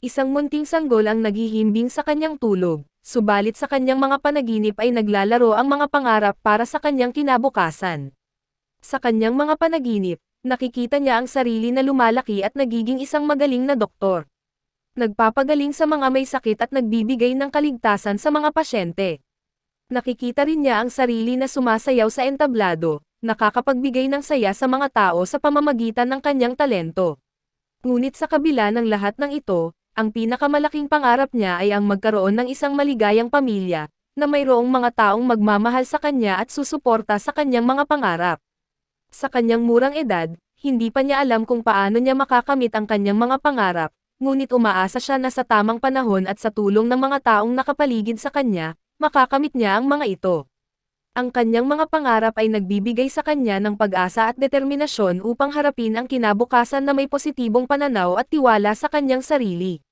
Isang munting sanggol ang naghihimbing sa kanyang tulog, subalit sa kanyang mga panaginip ay naglalaro ang mga pangarap para sa kanyang kinabukasan. Sa kanyang mga panaginip, nakikita niya ang sarili na lumalaki at nagiging isang magaling na doktor. Nagpapagaling sa mga may sakit at nagbibigay ng kaligtasan sa mga pasyente. Nakikita rin niya ang sarili na sumasayaw sa entablado, nakakapagbigay ng saya sa mga tao sa pamamagitan ng kanyang talento. Ngunit sa kabila ng lahat ng ito, ang pinakamalaking pangarap niya ay ang magkaroon ng isang maligayang pamilya, na mayroong mga taong magmamahal sa kanya at susuporta sa kanyang mga pangarap. Sa kanyang murang edad, hindi pa niya alam kung paano niya makakamit ang kanyang mga pangarap, ngunit umaasa siya na sa tamang panahon at sa tulong ng mga taong nakapaligid sa kanya, makakamit niya ang mga ito. Ang kanyang mga pangarap ay nagbibigay sa kanya ng pag-asa at determinasyon upang harapin ang kinabukasan na may positibong pananaw at tiwala sa kanyang sarili.